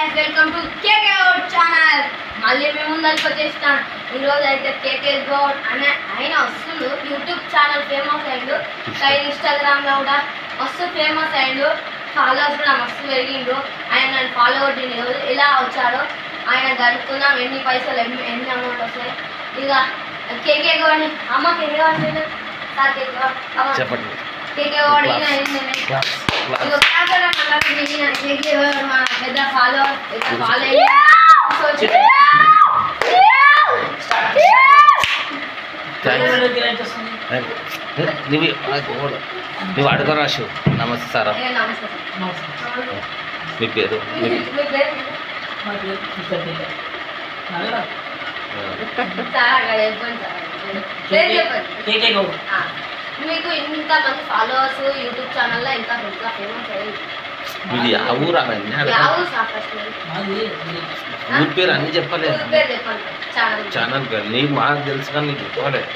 guys, welcome to KK Gowd channel. మళ్ళీ మేము ముందరికి వచ్చేస్తాం. ఈరోజు అయితే KK Gowd అనే ఆయన వస్తుండు. యూట్యూబ్ ఛానల్ ఫేమస్ అయ్యిండు. ఇన్స్టాగ్రామ్లో కూడా మస్తు ఫేమస్ అయ్యిండు. ఫాలోవర్స్ కూడా మస్తు పెరిగిండు. ఆయన నన్ను ఫాలో కొట్టిండు. ఎలా వచ్చాడో ఆయన గడుపుకుందాం. ఎన్ని పైసలు ఎన్ని అమౌంట్ వస్తాయి. ఇక KK Gowd అమ్మ KK Gowd sir KK Gowd చెప్పండి. KK Gowd పెద్ద ఫాలో నువ్వు అడగరాశు. నమస్తే సార్, మీ పేరు? మీకు ఇంతమంది ఫాలోవర్స్ యూట్యూబ్ ఛానల్లో ఇంకా ఫేమస్ అయ్యింది. మీది ఆ ఊరు ఊరి పేరు అన్ని చెప్పలేదు. ఛానల్ పేరు నీకు మాకు తెలుసు కానీ నీకు చెప్పలేదు.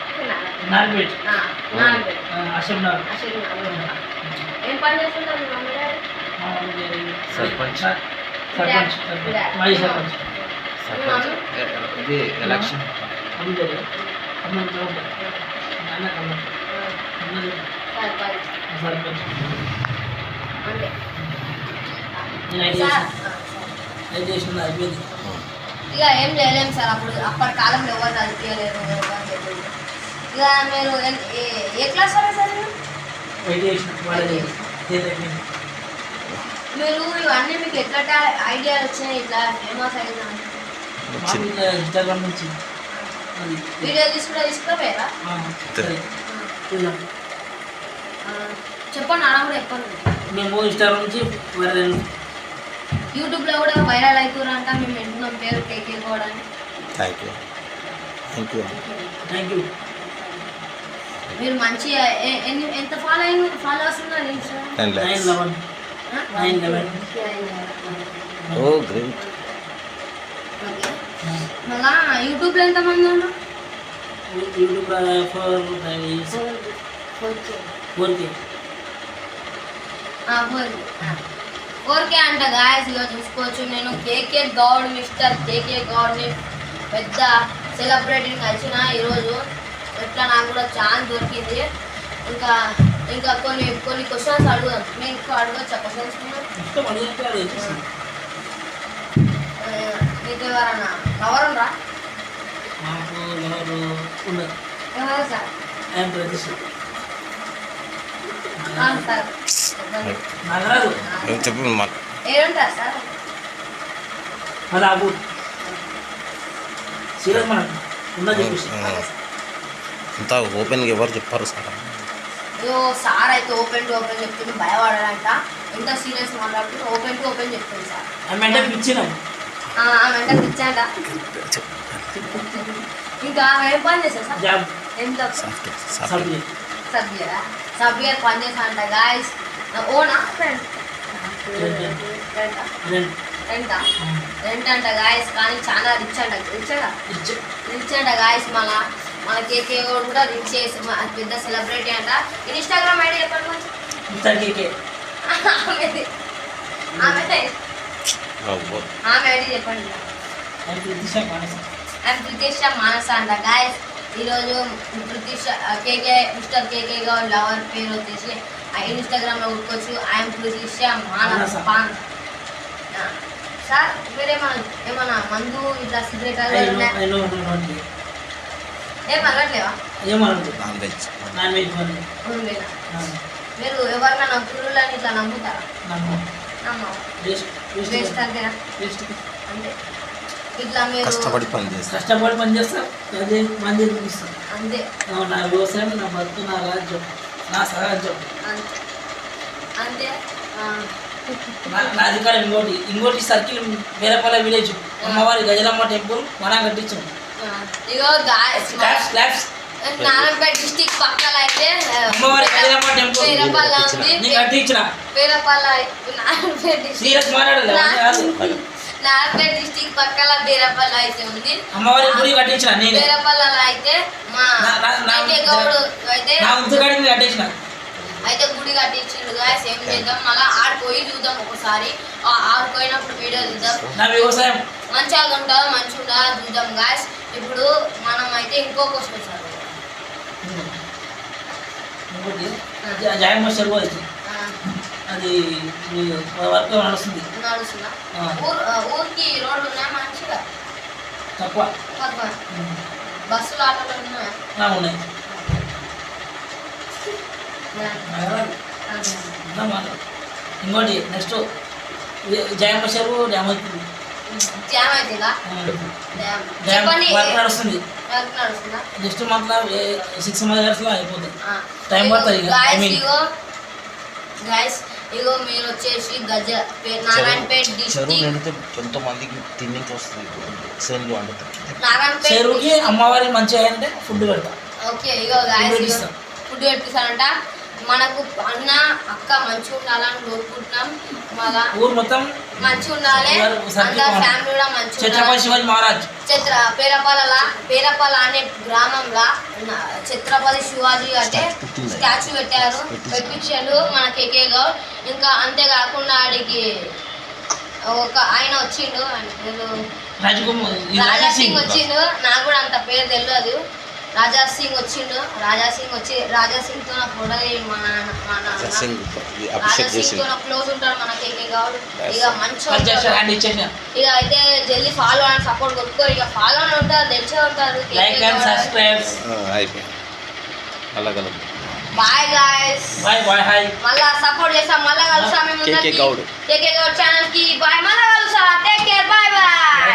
ఏం పని చేస్తుంటారు? సర్పంచ్. ఇది ఎలక్షన్ ఇక ఏం చేయలేము సార్. అప్పటి కాలంలో ఎవరు చదివించలేరు. ఇక మీరు ఏ క్లాస్ వరకు సార్? మీరు ఇవన్నీ మీకు ఎట్లా ఐడియా వచ్చినాయి? ఇట్లా ఫేమస్ అయినా వీడియో తీసుకోపోయారా? చెప్పండి, అలా కూడా చెప్పండి. మేము ఇన్స్టాగ్రామ్ నుంచి యూట్యూబ్లో కూడా వైరల్ అవుతున్నారంట. మేము వింటున్నాం పేరు KK Gowd అని. Thank you. మీరు మంచి ఎంత ఫాలోవర్స్ ఉన్నారు ఇన్స్టాగ్రామ్? 9 ఓ గ్రేట్. మళ్ళా యూట్యూబ్లో ఎంతమంది ఉన్నారు? యూట్యూబ్లో 4K అంట గాయస్. ఇక చూసుకోవచ్చు. నేను KK Gowd మిస్టర్ KK Gowdని పెద్ద సెలబ్రిటీని కలిసిన ఈరోజు. ఎట్లా నాకు కూడా ఛాన్స్ దొరికింది. ఇంకా కొన్ని క్వశ్చన్స్ అడుగుదాం. మీకు అడగచ్చా క్వశ్చన్స్? మీకు ఎవరన్నా ఎవరు రా? ఎవరు సార్? Sir ఏడుంటారు sir? అంతా ఓపెన్గా ఎవరు చెప్పారు సార్? అయ్యో సార్ అయితే ఓపెన్ టు ఓపెన్ చెప్తుంది. భయపడాలంట. ఎంత సీరియస్ మాట్లాడుతుంది. ఓపెన్ టు ఓపెన్ చెప్తుంది సార్. ఆమె ఇచ్చాడ. ఇంకా ఏం పని చేస్తారు సార్? ఎంత సబ్జెక్ట్ పని చేస్తా అంట గాయస్. ఓనా ఫ్రెండ్ రెంట్ అంట గాయస్. కానీ చాలా రిచ్ అంట గాయస్. మన KK Gowd కూడా రిచ్ చేసి పెద్ద సెలబ్రిటీ అంట. ఇన్స్టాగ్రామ్ ఐడి చెప్పండి కొంచెం. ఆమె ఐడి చెప్పండి. ప్రితిష మానస అంట గాయస్. ఈరోజు మిస్టర్ KK Gowd లవర్ పేరు వచ్చేసి ఇన్స్టాగ్రామ్లో కొట్టుకోవచ్చు. ఐఎమ్ ప్రితిష మానస పాన్. సార్ మీరేమన్నా మందు ఇట్లా సిగరెట్ ఏం అనట్లేవా? మీరు ఎవరినైనా పురుగులని ఇట్లా నమ్ముతారా? వేస్ట్ అంతేనా? అంతే. ఇట్లా మీరు కష్టపడి పని చేస్తారు. అంతే. నా వ్యవసాయం, నా బతుకు, నా రాజ్యం, నా సరాజ్యం. అంతే. నా అధికారం ఇంకోటి సర్కిల్ వేరేపల్లి విలేజ్ అమ్మవారి గజలమ్మ టెంపుల్ మనం కట్టించాం. ఇగో నారాయణపేట డిస్టిక్ పక్కన అయితే అమ్మవారి గజలమ్మ టెంపుల్ పేరపల్ల ఉంది. నారాయణపేట డిస్టిక్ పక్కన బీరపల్ల అయితే ఉంది. అమ్మవారి గుడి కట్టించిన బీరపల్లలో అయితే మా KK Gowd అయితే కట్టించిన అయితే గుడి కట్టించిండు గాయస్. ఏం చేద్దాం మళ్ళీ ఆడిపోయి చూద్దాం ఒకసారి. ఆడిపోయినప్పుడు వీడియో చూద్దాం. నా వ్యవసాయం మంచిగా ఉంటుందా మంచిగా ఉంటుందా చూద్దాం గాయస్. ఇప్పుడు మనం అయితే ఇంకో క్వశ్చన్ సార్ ఇంకోటి జాయమ్మ చెరువు అయితే అది వర్క్ నడుస్తుంది. నడుస్తుందా? ఊరికి రోడ్లు ఉన్నాయా మంచిగా? తక్కువ బస్సులు ఆటోలు ఉన్నాయా? ఉన్నాయి. ఇంకోటి నెక్స్ట్ జాయమ్మ చెరువు డ్యామ్ అవుతుంది. జామ్ అవుతుందా? డ్యామ్ వర్క్ నడుస్తుంది. నడుస్తుందా? నెక్స్ట్ మంత్ 6 months అయిపోతుంది. టైం పడుతుంది ఇక. గైస్ ఇగో మీరు వచ్చేసి నారాయణపేట డిస్ట్రిక్ట్ కొంతమందికి తిన్నికి వస్తుంది నారాయణపేట చెరువుకి అమ్మవారికి మంచిగా అంటే ఫుడ్ పెడతా. ఓకే ఇగో గైస్ ఫుడ్ పెట్టిస్తారంట. మనకు అన్న అక్క మంచిగా ఉండాలని కోరుకుంటున్నాం. మళ్ళా ఊరు మొత్తం మంచిగా ఉండాలి. అందరు ఫ్యామిలీ కూడా మంచిగా ఛత్రపతి శివాజీ మహారాజ్ పేరపాల అనే గ్రామంలో ఛత్రపతి శివాజీ అంటే స్టాచ్యూ పెట్టించాడు మన కేకే గౌడ్. ఇంకా అంతేకాకుండా ఆడికి ఒక ఆయన వచ్చిండు రాజా సింగ్ వచ్చిండు. నాకు కూడా అంత పేరు తెలియదు. రాజా సింగ్ వచ్చిండు. రాజా సింగ్ తో నా ఫోటో రాజా సింగ్ తో నా క్లోజ్ ఉంటాడు మన కేకే గౌడ్. ఇక మంచిగా ఇక అయితే జల్దీ ఫాలో అని సపోర్ట్ కొట్టుకోరు. ఇక ఫాలో అని ఉంటారు తెలిసే ఉంటారు. Bye guys. మళ్ళా సపోర్ట్ చేస్తాం. మళ్ళా కలుస్తాం. కేకే గౌడ్ ఛానల్ కి బాయ్. మళ్ళా కలుస్తాం. Take care. Bye bye.